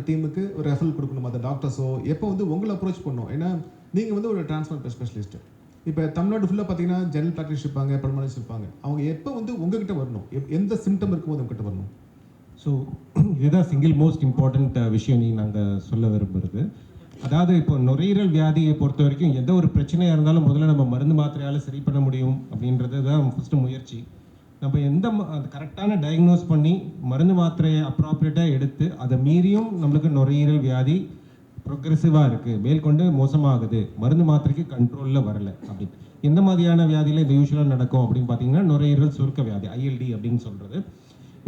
டீமுக்கு ஒரு ரெஃபரல் கொடுக்கணும், அந்த டாக்டர்ஸோ எப்போ வந்து உங்களை அப்ரோச் பண்ணணும்? ஏன்னா நீங்கள் வந்து ஒரு டிரான்ஸ்பிளான்ட் ஸ்பெஷலிஸ்ட்டு. இப்போ தமிழ்நாடு ஃபுல்லாக பார்த்தீங்கன்னா ஜெனரல் ப்ராக்டிஸ் இருப்பாங்க, பல்மனாலஜிஸ்ட் இருப்பாங்க. அவங்க எப்போ வந்து உங்ககிட்ட வரணும்? எந்த சிம்டம் இருக்கும்போது உங்ககிட்ட வரணும்? ஸோ இதுதான் சிங்கிள் மோஸ்ட் இம்பார்ட்டண்ட் விஷயம் நாங்கள் சொல்ல விரும்புகிறது. அதாவது இப்போ நுரையீரல் வியாதியை பொறுத்த வரைக்கும் எந்த ஒரு பிரச்சனையாக இருந்தாலும் முதல்ல நம்ம மருந்து மாத்திரையால் சரி பண்ண முடியும் அப்படின்றது தான் ஃபஸ்ட்டு முயற்சி. நம்ம எந்த அந்த கரெக்டான டயக்னோஸ் பண்ணி மருந்து மாத்திரையை அப்ராப்ரியேட்டாக எடுத்து அதை மீறியும் நம்மளுக்கு நுரையீரல் வியாதி ப்ரொக்ரெசிவாக இருக்குது, மேற்கொண்டு மோசமாகுது, மருந்து மாத்திரைக்கு கண்ட்ரோலில் வரலை அப்படின்னு எந்த மாதிரியான வியாதியில் இது யூஸ்வலாக நடக்கும் அப்படின்னு பார்த்தீங்கன்னா நுரையீரல் சுருக்க வியாதி, ஐஎல்டி அப்படின்னு சொல்கிறது.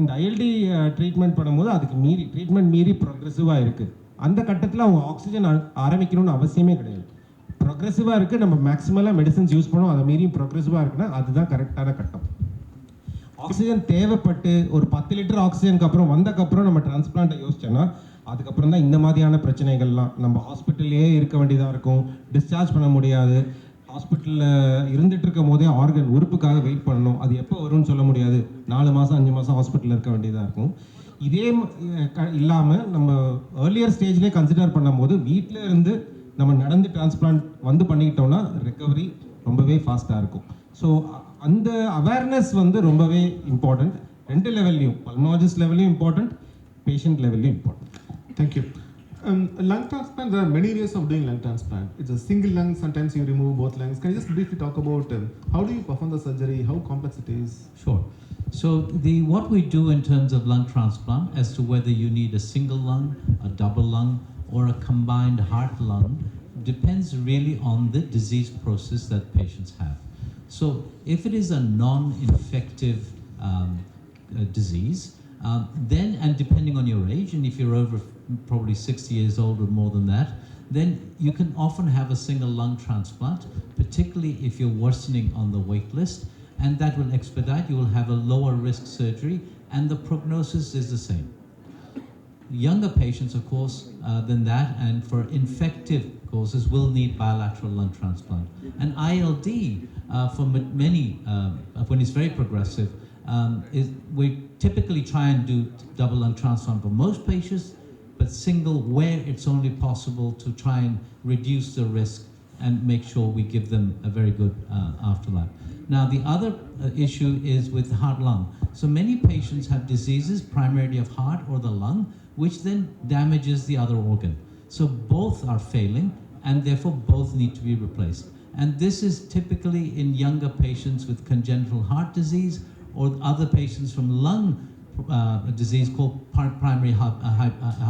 இந்த ஐஎல்டி ட்ரீட்மெண்ட் பண்ணும்போது அதுக்கு மீறி ட்ரீட்மெண்ட் மீறி ப்ரொக்ரெசிவாக இருக்குது. அந்த கட்டத்தில் அவங்க ஆக்சிஜன் ஆரம்பிக்கணும்னு அவசியமே கிடையாது. ப்ரொக்ரெசிவாக இருக்குது, நம்ம மேக்ஸிமலாக மெடிசன்ஸ் யூஸ் பண்ணோம், அதை மீறி ப்ரொக்ரெசிவாக இருக்குன்னா அதுதான் கரெக்டான கட்டம். ஆக்சிஜன் தேவைப்பட்டு ஒரு 10 லிட்டர் ஆக்சிஜனுக்கு அப்புறம் வந்தக்கப்புறம் நம்ம டிரான்ஸ்பிளான்ட்டை யோசிச்சோன்னா அதுக்கப்புறம் தான் இந்த மாதிரியான பிரச்சனைகள்லாம் நம்ம ஹாஸ்பிட்டல்லையே இருக்க வேண்டியதாக இருக்கும், டிஸ்சார்ஜ் பண்ண முடியாது, ஹாஸ்பிட்டலில் இருந்துட்டு இருக்கும் போதே ஆர்கன் உறுப்புக்காக வெயிட் பண்ணணும், அது எப்போ வரும்னு சொல்ல முடியாது, 4 மாதம் 5 மாதம் ஹாஸ்பிட்டலில் இருக்க வேண்டியதாக இருக்கும். இதே இல்லாமல் நம்ம ஏர்லியர் ஸ்டேஜ்லேயே கன்சிடர் பண்ணும்போது வீட்டில் இருந்து நம்ம நடந்து டிரான்ஸ்பிளான்ட் வந்து பண்ணிக்கிட்டோம்னா ரெக்கவரி ரொம்பவே ஃபாஸ்ட்டாக இருக்கும். ஸோ அந்த அவேர்னஸ் வந்து ரொம்பவே இம்பார்ட்டண்ட். 2 லெவல்லையும், பல்மனாலஜிஸ்ட் லெவல்லையும் இம்பார்ட்டண்ட், பேஷண்ட் லெவல்லையும் important. Thank you. Lung transplant, there are many ways of doing lung transplant. It's a single lung, sometimes you remove both lungs. Can you just briefly talk about how do you perform the surgery, how complex it is? Sure. So what we do in terms of lung transplant as to whether you need a single lung, a double lung, or a combined heart lung depends really on the disease process that patients have. So if it is a non-infective disease, then, and depending on your age, and if you're over probably 60 years old or more than that, then you can often have a single lung transplant, particularly if you're worsening on the wait list, and that will expedite. You will have a lower risk surgery, and the prognosis is the same. Younger patients, of course, than that, and for infective causes, will need bilateral lung transplant. And ILD, for many, when it's very progressive, we typically try and do double lung transplant for most patients, but single where it's only possible to try and reduce the risk and make sure we give them a very good afterlife. Now, the other issue is with heart-lung. So many patients have diseases, primarily of heart or the lung, which then damages the other organ. So both are failing, and therefore both need to be replaced. And this is typically in younger patients with congenital heart disease or other patients from lung disease called primary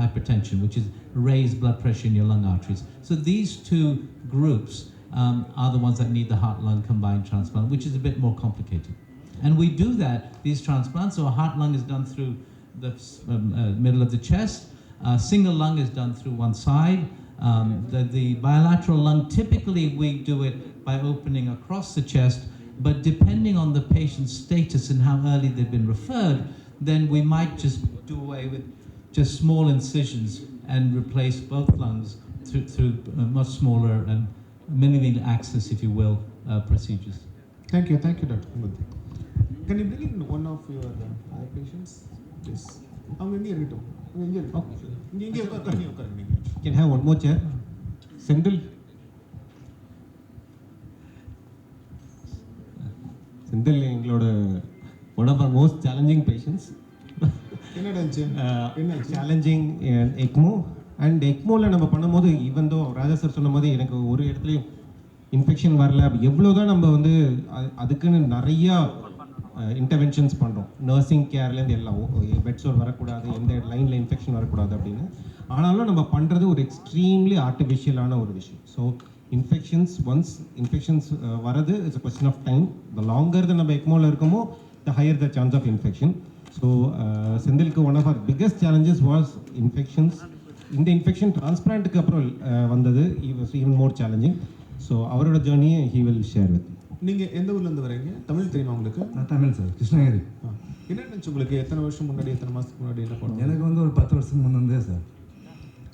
hypertension, which is raised blood pressure in your lung arteries. So these two groups are the ones that need the heart-lung combined transplant, which is a bit more complicated. And we do that, these transplants, so a heart-lung is done through the middle of the chest, single lung is done through one side. The bilateral lung, typically we do it by opening across the chest, but depending on the patient's status and how early they've been referred, then we might just do away with just small incisions and replace both lungs through much smaller and minimally access, if you will, procedures. Thank you, Dr. Murthy. Can you bring in one of your other patients, please? அவங்க எங்கே இருக்கட்டும், இங்கே இருக்கட்டும், இங்கே உட்காருங்க. Can have one more chair? Sendil. Sendil எங்களோட one of our most challenging patients. Challenging ECMO and எக்மோவில் நம்ம பண்ணும்போது ஈவன் தோ ராஜா சார் சொன்ன மாதிரி எனக்கு ஒரு இடத்துலையும் இன்ஃபெக்ஷன் வரல. எவ்வளோ தான் நம்ம வந்து அதுக்குன்னு நிறையா இன்டர்வென்ஷன்ஸ் பண்ணுறோம், நர்சிங் கேர்லேருந்து எல்லாம், பெட் சோர் வரக்கூடாது, எந்த லைனில் இன்ஃபெக்ஷன் வரக்கூடாது அப்படின்னு. ஆனாலும் நம்ம பண்ணுறது ஒரு எக்ஸ்ட்ரீம்லி ஆர்டிஃபிஷியலான ஒரு விஷயம். ஸோ ஒன்ஸ் இன்ஃபெக்ஷன்ஸ் வரது it's a question of time. The longer நம்ம எக்மோவில் இருக்கமோ the higher the chance of infection. So செந்திலுக்கு one of our biggest challenges was infections. இந்த இன்ஃபெக்ஷன் டிரான்ஸ்பிளான்ட்டுக்கு அப்புறம் வந்தது ஈவன் மோர் சேலஞ்சிங். ஸோ அவரோட ஜேர்னியை ஹீ வில் ஷேர் வித். நீங்கள் எந்த ஊர்லேருந்து வரீங்க? தமிழ் தெரியுமா உங்களுக்கு? நான் தமிழ் சார், கிருஷ்ணகிரி. என்ன நினச்சி உங்களுக்கு? எத்தனை வருஷம் முன்னாடி, எத்தனை மாதத்துக்கு முன்னாடி என்ன பண்ணணும்? எனக்கு வந்து ஒரு 10 வருஷத்துக்கு முன்னே சார்,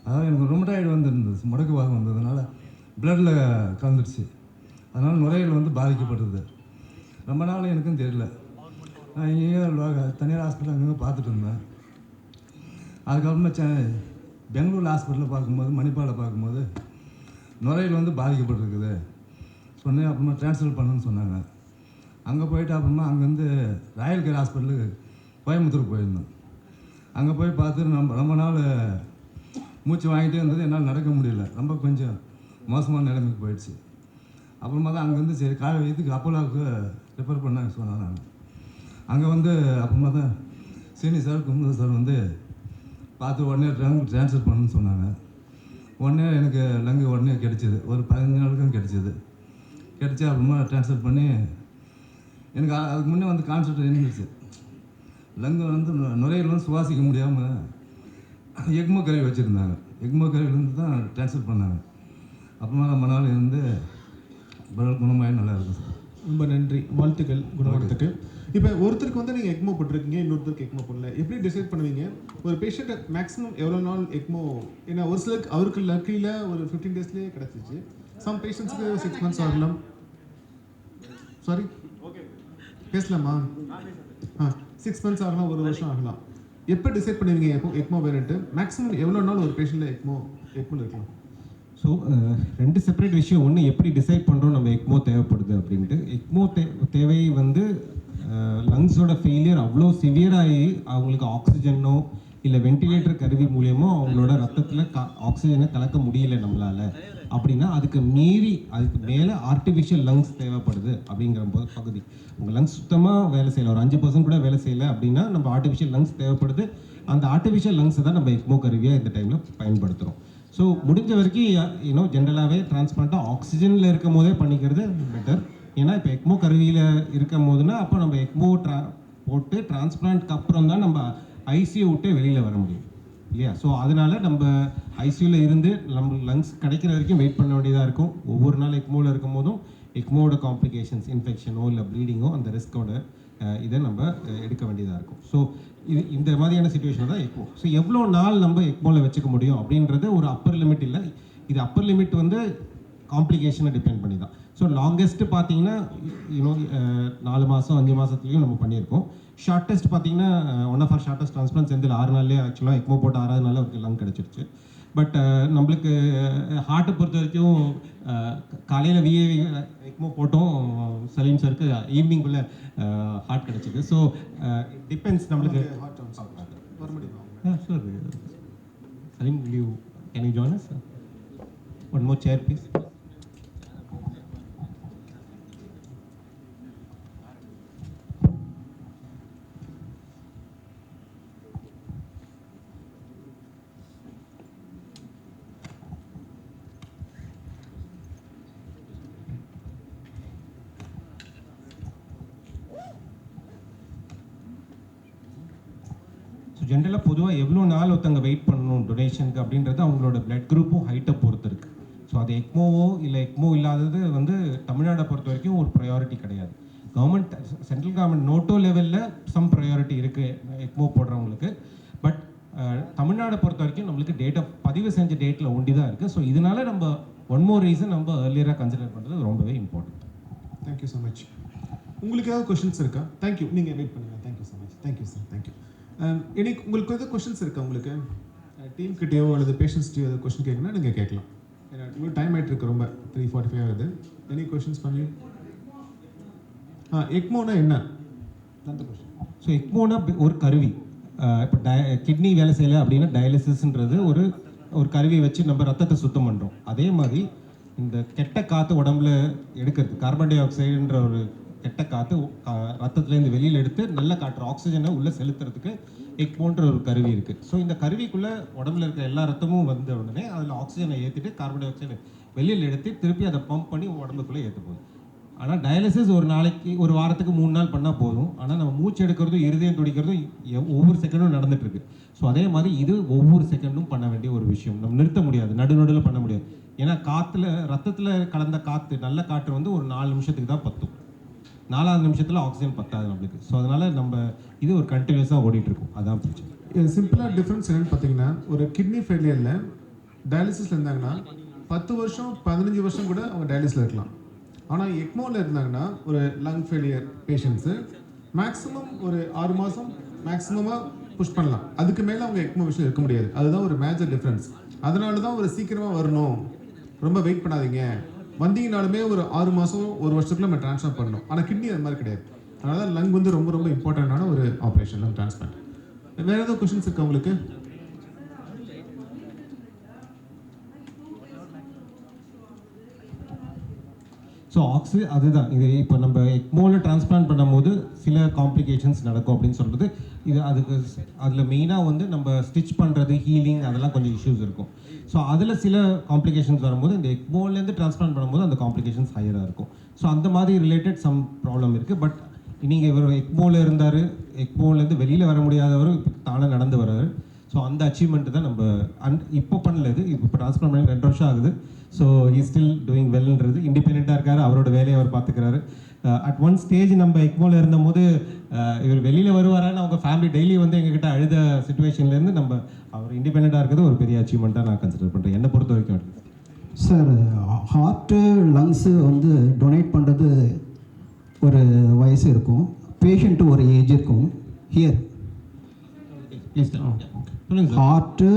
அதாவது எனக்கு ரொமட்டாய்டு வந்துருந்தது, முடக்கு வாதம் வந்ததுனால பிளட்டில் கலந்துடுச்சு. அதனால் நுரையீரல் வந்து பாதிக்கப்பட்டது. ரொம்ப நாள் எனக்கும் தெரியல. நான் இங்கே தனியார் ஹாஸ்பிட்டல் அங்கங்கே பார்த்துட்டு இருந்தேன். அதுக்கப்புறமா பெங்களூர் ஹாஸ்பிட்டலில் பார்க்கும்போது மணிப்பாலில் பார்க்கும்போது நுரையீரல் வந்து பாதிக்கப்பட்டிருக்குது சொன்னேன். அப்புறமா ட்ரான்ஸ்ஃபர் பண்ணுன்னு சொன்னாங்க. அங்கே போயிட்டு அப்புறமா அங்கேருந்து ராயல் கேர் ஹாஸ்பிட்டலுக்கு கோயம்புத்தூர் போயிருந்தோம். அங்கே போய் பார்த்து ரொம்ப நாள் மூச்சு வாங்கிட்டே இருந்தது, என்னால் நடக்க முடியல. ரொம்ப கொஞ்சம் மோசமான நிலைமைக்கு போயிடுச்சு. அப்புறமா தான் அங்கேருந்து சரி இதுக்கு அப்போலாவுக்கு ரெஃபர் பண்ண சொன்னேன் நான். அங்கே வந்து அப்புறமா தான் சீனி சார் குமுத சார் வந்து பார்த்து உடனே ட்ரான்ஸ்ஃபர் பண்ணுன்னு சொன்னாங்க. உடனே எனக்கு லங்கு உடனே கிடச்சிது. ஒரு 15 நாளுக்கும் கிடச்சிது. கிடச்சி அப்புறமா ட்ரான்ஸ்ஃபர் பண்ணி எனக்கு அதுக்கு முன்னே வந்து கான்செப்ட் இருந்துச்சு. லங்கு வந்து நுரையீரல் வந்து சுவாசிக்க முடியாமல் எக்மோ கருவி வச்சுருந்தாங்க. எக்மோ கருவிலேருந்து தான் ட்ரான்ஸ்ஃபர் பண்ணாங்க. அப்புறமா ரொம்ப நாள் இருந்து குணமாகி நல்லா இருக்கும் சார். ரொம்ப நன்றி, வாழ்த்துக்கள் குணமாகறதுக்கு. இப்போ ஒருத்தருக்கு வந்து நீங்கள் எக்மோ போட்டிருக்கீங்க, இன்னொருத்தருக்கு எக்மோ போடல, எப்படி டிசைட் பண்ணுவீங்க ஒரு பேஷண்ட்டை மேக்ஸிமம் எவ்வளோ நாள் எக்மோ? ஏன்னா ஒரு சிலருக்கு அவருக்கு லக்கியில் ஒரு 15 டேஸ்லேயே கிடச்சிச்சு. சம் பேஷண்ட்ஸுக்கு 6 months ஆகலாம். சாரி பேசலாமா? 6 months ஆகலாம், 1 வருஷம் ஆகலாம். எப்போ டிசைட் பண்ணுவீங்க எக்மோ வேணுன்ட்டு? மேக்ஸிமம் எவ்வளோ நாள் ஒரு பேஷண்ட்டில் எக்மோ இருக்கலாம்? ஸோ 2 செப்பரேட் விஷயம். ஒன்று எப்படி டிசைட் பண்ணுறோம் நம்ம எக்மோ தேவைப்படுது அப்படின்ட்டு. எக்மோ தேவை வந்து லங்ஸோட ஃபெயிலியர் அவ்வளோ சிவியராகி அவங்களுக்கு ஆக்சிஜனோ இல்லை வென்டிலேட்டர் கருவி மூலியமோ அவங்களோட ரத்தத்தில் ஆக்சிஜனை கலக்க முடியல நம்மளால் அப்படின்னா அதுக்கு மேலே ஆர்டிஃபிஷியல் லங்ஸ் தேவைப்படுது அப்படிங்கிற போது பகுதி. உங்கள் லங்ஸ் சுத்தமாக வேலை செய்யலை, ஒரு 5% கூட வேலை செய்யலை அப்படின்னா நம்ம ஆர்டிஃபிஷியல் லங்ஸ் தேவைப்படுது. அந்த ஆர்டிஃபிஷியல் லங்ஸை தான் நம்ம எக்மோ கருவியாக இந்த டைமில் பயன்படுத்துகிறோம். ஸோ முடிஞ்ச வரைக்கும் ஜென்ரலாகவே டிரான்ஸ்பிளான்ட்டாக ஆக்சிஜனில் இருக்கும் போதே பண்ணிக்கிறது பெட்டர். ஏன்னா இப்போ எக்மோ கருவியில் இருக்கும் போதுன்னா அப்போ நம்ம எக்மோ போட்டு டிரான்ஸ்பிளான்ட்க்கு அப்புறம் தான் நம்ம ஐசியூ விட்டே வெளியில் வர முடியும் இல்லையா? ஸோ அதனால நம்ம ஐசியூவில் இருந்து நம்ம லங்ஸ் கிடைக்கிற வரைக்கும் வெயிட் பண்ண வேண்டியதாக இருக்கும். ஒவ்வொரு நாள் எக்மோவில் இருக்கும் போதும் எக்மோட காம்ப்ளிகேஷன்ஸ், இன்ஃபெக்ஷனோ இல்லை ப்ளீடிங்கோ அந்த ரிஸ்கோட இதை நம்ம எடுக்க வேண்டியதாக இருக்கும். ஸோ இந்த மாதிரியான சுச்சுவேஷன் தான் எக்மோ. ஸோ எவ்வளோ நாள் நம்ம எக்மோவில் வச்சுக்க முடியும் அப்படின்றது ஒரு அப்பர் லிமிட் இல்லை. இது அப்பர் லிமிட் வந்து காம்ப்ளிகேஷனை டிபெண்ட் பண்ணி தான். ஸோ லாங்கஸ்ட்டு பார்த்தீங்கன்னா 4 மாதம் 5 மாதத்துலேயும் நம்ம பண்ணியிருக்கோம். ஷார்ட்டஸ்ட் பார்த்தீங்கன்னா one of our shortest transplant Senthil 6 நாள்லேயே ஆக்சுவலாக எக்மோ போட்டு 6வது நாள் அவருக்கு லங் கிடச்சிருச்சு. பட் நம்மளுக்கு ஹார்ட்டை பொறுத்த வரைக்கும் காலையில் விஏவி எக்மோ போட்டோம், சலீம் சருக்கு ஈவினிங்குள்ளே ஹார்ட் கிடச்சிது. ஸோ டிபெண்ட்ஸ் நம்மளுக்கு. Sir Salim can you join us? One more chair please. ஜென்ரலாக பொதுவாக எவ்வளோ நாள் ஒருத்தங்க வெயிட் பண்ணணும் டொனேஷனுக்கு அப்படின்றது அவங்களோட பிளட் குரூப்பும் ஹைட்டை பொறுத்து இருக்குது. ஸோ அது எக்மோவோ இல்லை எக்மோ இல்லாதது வந்து தமிழ்நாடை பொறுத்த வரைக்கும் ஒரு ப்ரையாரிட்டி கிடையாது. கவர்மெண்ட் சென்ட்ரல் கவர்மெண்ட் நோட்டோ லெவலில் சம் ப்ரையாரிட்டி இருக்குது எக்மோ போடுறவங்களுக்கு. பட் தமிழ்நாடை பொறுத்த வரைக்கும் நம்மளுக்கு பதிவு செஞ்ச டேட்டில் ஒண்டி தான் இருக்குது. ஸோ இதனால நம்ம ஒன் மோர் ரீசன் நம்ம ஏர்லியராக கன்சிடர் பண்ணுறது ரொம்பவே இம்பார்ட்டன்ட். Thank you so much. உங்களுக்கு ஏதாவது கொஷின்ஸ் இருக்கா? தேங்க்யூ, நீங்கள் வெயிட் பண்ணுங்கள். Thank you so much. Thank you sir, thank you. இன்னைக்கு உங்களுக்கு எதாவது கொஷின்ஸ் இருக்கா? உங்களுக்கு டீம் கிட்டேயோ அல்லது பேஷண்ட்ஸ்கிட்டயோ எதாவது கொஷின் கேட்கணும்னா நீங்கள் கேட்கலாம். ஏன்னா இன்னும் டைம் ஆகிட்டு இருக்கு, ரொம்ப 3:45 ஆகுது. எனி கொஷின்ஸ் பண்ணி? எக்மோனா என்ன? அந்த கொஷின். ஸோ எக்மோனா ஒரு கருவி. இப்போ கிட்னி வேலை செய்யலை அப்படின்னா டயாலிசிஸ்ன்றது ஒரு கருவி வச்சு நம்ம ரத்தத்தை சுத்தம் பண்ணுறோம். அதே மாதிரி இந்த கெட்ட காற்று உடம்புல எடுக்கிறது, கார்பன் டை ஆக்சைடுன்ற ஒரு கெட்ட காற்று ரத்தத்துலேருந்து வெளியில் எடுத்து நல்ல காற்று ஆக்சிஜனை உள்ளே செலுத்துறதுக்கு எக்மோன்ற ஒரு கருவி இருக்குது. ஸோ இந்த கருவிக்குள்ளே உடம்புல இருக்க எல்லா ரத்தமும் வந்த உடனே அதில் ஆக்சிஜனை ஏற்றிட்டு கார்பன் டை ஆக்சைடு வெளியில் எடுத்து திருப்பி அதை பம்ப் பண்ணி உடம்புக்குள்ளே ஏற்ற போகுது. ஆனால் டயாலிசிஸ் ஒரு வாரத்துக்கு 3 நாள் பண்ணால் போதும். ஆனால் நம்ம மூச்சு எடுக்கிறதும் இருதயம் துடிக்கிறதும் ஒவ்வொரு செகண்டும் நடந்துட்டு இருக்கு. ஸோ அதே மாதிரி இது ஒவ்வொரு செகண்டும் பண்ண வேண்டிய ஒரு விஷயம். நம்ம நிறுத்த முடியாது, நடுநடுவில் பண்ண முடியாது. ஏன்னா ரத்தத்தில் கலந்த காற்று, நல்ல காற்று வந்து ஒரு 4 நிமிஷத்துக்கு தான் பத்தும். 4வது நிமிஷத்தில் ஆக்சிஜன் பத்தாது நம்மளுக்கு. ஸோ அதனால் நம்ம இது ஒரு கண்டினியூஸாக ஓடிட்டுருக்கும். அதான் பிரச்சனை. சிம்பிளாக டிஃப்ரென்ஸ் என்னென்னு பார்த்தீங்கன்னா, ஒரு கிட்னி ஃபெயிலியரில் டயாலிசிஸில் இருந்தாங்கன்னா 10 வருஷம் 15 வருஷம் கூட அவங்க டயாலிசிஸில் இருக்கலாம். ஆனால் எக்மோவில் இருந்தாங்கன்னா ஒரு லங் ஃபெயிலியர் பேஷண்ட்ஸு மேக்ஸிமம் ஒரு 6 மாதம், மேக்ஸிமமாக புஷ் பண்ணலாம். அதுக்கு மேலே அவங்க எக்மோ மிஷின் இருக்க முடியாது. அதுதான் ஒரு மேஜர் டிஃப்ரென்ஸ். அதனால தான் ஒரு சீக்கிரமாக வரணும், ரொம்ப வெயிட் பண்ணாதீங்க, வந்தீங்கனாலுமே ஒரு 6 மாதம் 1 வருஷத்துக்குள்ள நம்ம ட்ரான்ஸ்ஃபர் பண்ணணும். ஆனால் கிட்னி அது மாதிரி கிடையாது. அதனால தான் லங் வந்து ரொம்ப ரொம்ப இம்பார்ட்டண்டான ஒரு ஆப்ரேஷன், லங் டிரான்ஸ்பிளான்ட். வேறு ஏதாவது கொஷின்ஸ் இருக்கா உங்களுக்கு? ஸோ அதுதான் இது. இப்போ நம்ம எக்மோவில் டிரான்ஸ்பிளான்ட் பண்ணும்போது சில காம்ப்ளிகேஷன்ஸ் நடக்கும் அப்படின்னு சொல்கிறது இது. அதில் மெயினாக வந்து நம்ம ஸ்டிச் பண்ணுறது, ஹீலிங், அதெல்லாம் கொஞ்சம் இஷ்யூஸ் இருக்கும். ஸோ அதில் சில காம்ப்ளிகேஷன்ஸ் வரும்போது இந்த எக்மோலேருந்து டிரான்ஸ்பிளான்ட் பண்ணும்போது அந்த காம்ப்ளிகேஷன்ஸ் ஹையராக இருக்கும். ஸோ அந்த மாதிரி ரிலேட்டட் சம் ப்ராப்ளம் இருக்குது. பட் நீங்கள் இவர் எக்மோவில் இருந்தார், எக்மோலேருந்து வெளியில் வர முடியாதவர் இப்போ தானே நடந்து வர்றாரு. ஸோ அந்த அச்சீவ்மெண்ட்டு தான் நம்ம இப்போ பண்ணல. இது இப்போ ட்ரான்ஸ்பிளான்ட் பண்ணி 2 வருஷம் ஆகுது. ஸோ ஹீ ஸ்டில் டூயிங் வெல்ன்றது, இண்டிபெண்ட்டாக இருக்கார், அவரோட வேலையை அவர் பார்த்துக்கிறாரு. அட் ஒன் ஸ்டேஜ் நம்ம எக்மோவில் இருந்தபோது இவர் வெளியில் வருவாரான்னு அவங்க ஃபேமிலி டெய்லி வந்து எங்ககிட்ட அழுத சுச்சுவேஷன்லேருந்து நம்ம அவர் இண்டிபெண்ட்டாக இருக்கிறது ஒரு பெரிய அச்சீவ்மெண்ட்டாக நான் கன்சிடர் பண்ணுறேன், என்னை பொறுத்த வரைக்கும். சார், ஹார்ட்டு லங்ஸு வந்து டொனேட் பண்ணுறது ஒரு வயசு இருக்கும், பேஷண்ட்டு ஒரு ஏஜ் இருக்கும். ஹியர் ஹார்ட்டு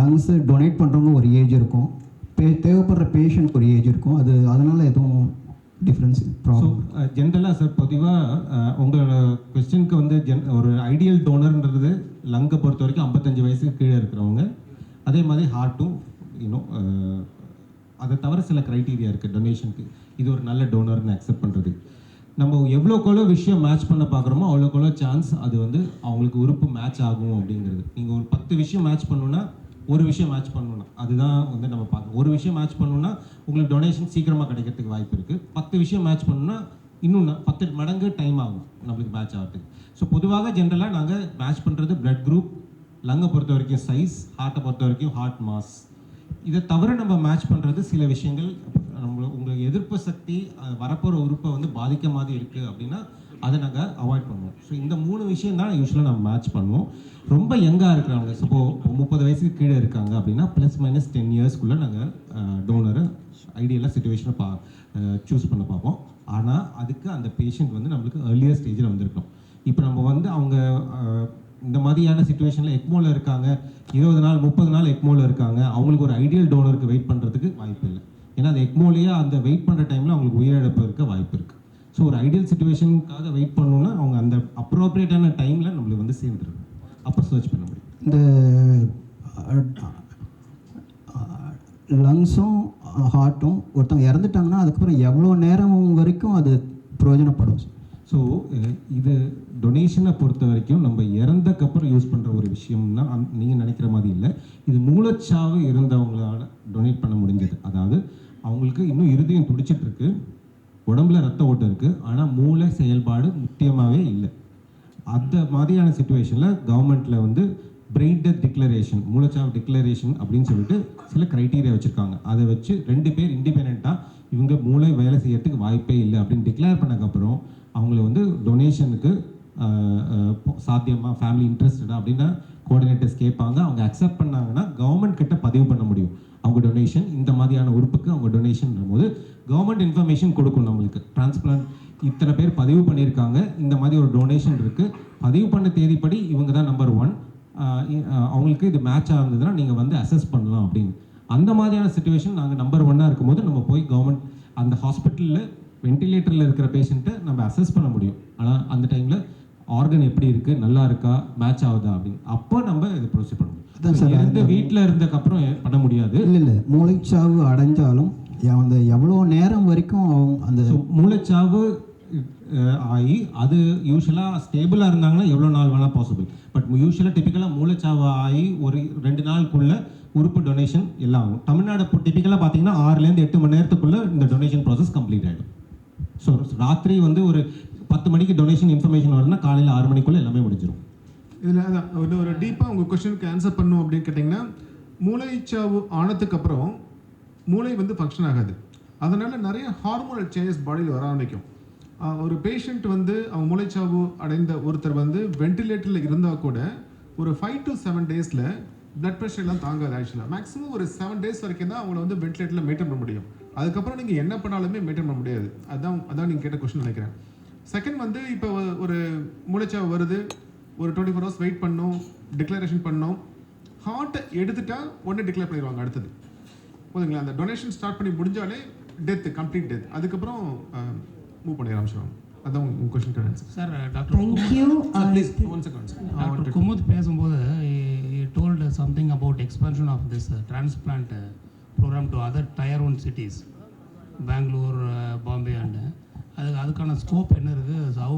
லங்ஸு டொனேட் பண்ணுறவங்க ஒரு ஏஜ் இருக்கும், தேவைப்படுற பேஷண்ட்க்கு ஒரு ஏஜ் இருக்கும். அதனால் எதுவும் டிஃப்ரென்ஸ் ப்ராப்ளம்? ஜென்ரலாக சார், பொதுவாக உங்களோட கொஸ்டினுக்கு வந்து ஒரு ஐடியல் டோனர்ன்றது லங்கை பொறுத்த வரைக்கும் 55 வயசுக்கு கீழே இருக்கிறவங்க. அதே மாதிரி ஹார்ட்டும் இன்னும் அதை தவிர சில க்ரைட்டீரியா இருக்குது டொனேஷனுக்கு. இது ஒரு நல்ல டோனர்னு அக்செப்ட் பண்ணுறது. நம்ம எவ்வளோக்கெவ்வளோ விஷயம் மேட்ச் பண்ண பார்க்குறோமோ அவ்வளோக்கெவ்வளோ சான்ஸ் அது வந்து அவங்களுக்கு உறுப்பு மேட்ச் ஆகும் அப்படிங்கிறது. நீங்கள் ஒரு 10 விஷயம் மேட்ச் பண்ணணுன்னா ஒரு விஷயம் மேட்ச் பண்ணணும்னா அதுதான் வந்து நம்ம பார்க்கணும். ஒரு விஷயம் மேட்ச் பண்ணணும்னா உங்களுக்கு டொனேஷன் சீக்கிரமாக கிடைக்கிறதுக்கு வாய்ப்பு இருக்குது. 10 விஷயம் மேட்ச் பண்ணணும்னா இன்னும் 10 மடங்கு டைம் ஆகும் நம்மளுக்கு மேட்ச் ஆகிறதுக்கு. ஸோ பொதுவாக ஜென்ரலாக நாங்கள் மேட்ச் பண்ணுறது பிளட் குரூப், லங்கை பொறுத்த வரைக்கும் சைஸ், ஹார்ட்டை பொறுத்த வரைக்கும் ஹார்ட் மாஸ். இதை தவிர நம்ம மேட்ச் பண்ணுறது சில விஷயங்கள். உங்களுக்கு எதிர்ப்பு சக்தி வரப்போகிற உறுப்பை வந்து பாதிக்க மாதிரி இருக்குது அப்படின்னா அதை நாங்கள் அவாய்ட் பண்ணுவோம். ஸோ இந்த 3 விஷயம் தான் யூஸ்வலாக நம்ம மேட்ச் பண்ணுவோம். ரொம்ப யங்காக இருக்கிறவங்க, இப்போ 30 வயசுக்கு கீழே இருக்காங்க அப்படின்னா +- 10 இயர்ஸ்க்குள்ளே நாங்கள் டோனரை ஐடியலாக சுச்சுவேஷனை சூஸ் பண்ண பார்ப்போம். ஆனால் அதுக்கு அந்த பேஷண்ட் வந்து நம்மளுக்கு ஏர்லியர் ஸ்டேஜில் வந்திருக்கணும். இப்போ நம்ம வந்து அவங்க இந்த மாதிரியான சுச்சுவேஷனில் எக்மோவில் இருக்காங்க, 20 நாள் 30 நாள் எக்மோவில் இருக்காங்க, அவங்களுக்கு ஒரு ஐடியல் டோனருக்கு வெயிட் பண்ணுறதுக்கு வாய்ப்பு இல்லை. ஏன்னா அந்த எக்மோலேயே அந்த வெயிட் பண்ணுற டைமில் அவங்களுக்கு உயிரிழப்பு இருக்க வாய்ப்பு இருக்குது. ஸோ ஒரு ஐடியல் சுச்சுவேஷனுக்காக வெயிட் பண்ணணுன்னா அவங்க அந்த அப்ரோப்ரியேட்டான டைமில் நம்மளுக்கு வந்து சேர்ந்துருக்கும், அப்போ சர்ச் பண்ண முடியும். இந்த லங்ஸும் ஹார்ட்டும் ஒருத்தவங்க இறந்துட்டாங்கன்னா அதுக்கப்புறம் எவ்வளோ நேரம் வரைக்கும் அது பிரயோஜனப்படும்? ஸோ இது டொனேஷனை பொறுத்த வரைக்கும் நம்ம இறந்தக்கப்புறம் யூஸ் பண்ணுற ஒரு விஷயம்னா நீங்கள் நினைக்கிற மாதிரி இல்லை. இது மூளைச்சாவு இருந்தவங்களால டொனேட் பண்ண முடிஞ்சது. அதாவது அவங்களுக்கு இன்னும் இருதயம் துடிச்சிட்டு இருக்கு, உடம்புல ரத்த ஓட்டம் இருக்குது, ஆனால் மூளை செயல்பாடு முக்கியமாகவே இல்லை. அந்த மாதிரியான சுச்சுவேஷனில் கவர்மெண்ட்டில் வந்து பிரெயின் டெத் டிக்ளரேஷன், மூளைச்சாவு டிக்ளரேஷன் அப்படின்னு சொல்லிட்டு சில க்ரைட்டீரியா வச்சுருக்காங்க. அதை வச்சு 2 பேர் இண்டிபெண்ட்டாக இவங்க மூளை வேலை செய்யறதுக்கு வாய்ப்பே இல்லை அப்படின்னு டிக்ளேர் பண்ணக்கப்புறம் அவங்கள வந்து டொனேஷனுக்கு சாத்தியமாக ஃபேமிலி இன்ட்ரெஸ்டடாக அப்படின்னா கோஆர்டினேட்டர்ஸ் கேட்பாங்க. அவங்க அக்செப்ட் பண்ணாங்கன்னா கவர்மெண்ட் கிட்ட பதிவு பண்ண முடியும் அவங்க டொனேஷன், இந்த மாதிரியான உறுப்புக்கு அவங்க டொனேஷன் போது கவர்மெண்ட் இன்ஃபர்மேஷன் கொடுக்கும் நம்மளுக்கு. டிரான்ஸ்பிளான்ட் இத்தனை பேர் பதிவு பண்ணியிருக்காங்க, இந்த மாதிரி ஒரு டொனேஷன் இருக்குது, பதிவு பண்ண தேதிப்படி இவங்க தான் நம்பர் 1, அவங்களுக்கு இது மேட்ச் ஆகுதுன்னா நீங்கள் வந்து அசஸ் பண்ணலாம் அப்படின்னு. அந்த மாதிரியான சுச்சுவேஷன் நாங்கள் நம்பர் 1 இருக்கும்போது நம்ம போய் கவர்மெண்ட் அந்த ஹாஸ்பிட்டலில் வென்டிலேட்டரில் இருக்கிற பேஷண்ட்டை நம்ம அசஸ் பண்ண முடியும். ஆனால் அந்த டைமில் ஆர்கன் எப்படி இருக்குது, நல்லா இருக்கா, மேட்ச் ஆகுதா அப்படின்னு அப்போ நம்ம இதை ப்ரொசீட் பண்ண முடியும். எந்த வீட்டில் இருந்ததுக்கப்புறம் பண்ண முடியாது. இல்லை மூளைச்சாவு அடைஞ்சாலும் அந்த எவ்வளோ நேரம் வரைக்கும் அந்த மூளைச்சாவு ஆகி அது யூஸ்வலாக ஸ்டேபிளாக இருந்தாங்கன்னா எவ்வளோ நாள் வேணால் பாசிபிள். பட் யூஸ்வலாக டிப்பிக்கலாக மூளைச்சாவு ஆகி ஒரு 2 நாளுக்குள்ளே உறுப்பு டொனேஷன் எல்லாம் ஆகும். தமிழ்நாடு இப்போ டிப்பிக்கலாக பார்த்தீங்கன்னா 6லேருந்து 8 மணி நேரத்துக்குள்ளே இந்த டொனேஷன் ப்ராசஸ் கம்ப்ளீட் ஆகிடும். ஸோ ராத்திரி வந்து ஒரு 10 மணிக்கு டொனேஷன் இன்ஃபர்மேஷன் வருதுன்னா காலையில் 6 மணிக்குள்ளே எல்லாமே முடிஞ்சிடும். இதில் அதான் ஒரு டீப்பாக உங்கள் கொஸ்டினுக்கு ஆன்சர் பண்ணும் அப்படின்னு கேட்டிங்கன்னா, மூளைச்சாவு ஆனதுக்கு அப்புறம் மூளை வந்து ஃபங்க்ஷன் ஆகாது. அதனால் நிறைய ஹார்மோனல் சேஞ்சஸ் பாடியில் வர ஆரம்பிக்கும். ஒரு பேஷண்ட் வந்து அவங்க மூளைச்சாவு அடைந்த ஒருத்தர் வந்து வென்டிலேட்டரில் இருந்தால் கூட ஒரு 5 to 7 டேஸில் பிளட் ப்ரெஷர்லாம் தாங்காது. ஆக்சுவலாக மேக்ஸிமம் ஒரு 7 டேஸ் வரைக்கும் தான் அவங்கள வந்து வென்டிலேட்டரில் மெயின்டைன் பண்ண முடியும். அதுக்கப்புறம் நீங்கள் என்ன பண்ணாலுமே மெயின்டைன் பண்ண முடியாது. அதான் நீங்கள் கேட்ட கொஸ்டின் நினைக்கிறேன். செகண்ட் வந்து இப்போ ஒரு மூளைச்சாவு வருது, ஒரு 24 ஹவர்ஸ் வெயிட் பண்ணோம், டிக்ளரேஷன் பண்ணோம். ஹார்ட்டை எடுத்துட்டா உடனே டிக்ளேர் பண்ணிடுவாங்க அடுத்தது. போதுங்களா? அந்த டொனேஷன் ஸ்டார்ட் பண்ணி முடிஞ்சாலே டெத், கம்ப்ளீட் டெத். அதுக்கப்புறம் மூவ் பண்ணி ஆரம்பிச்சிடுவாங்க. அதான் உங்கள் question answer. Sir doctor please one second. Doctor Kumud பேசும்போது he told something about expansion of this transplant program to other tier 1 cities, Bangalore, Bombay and அதுக்கான ஸ்கோப் என்ன இருக்குது? how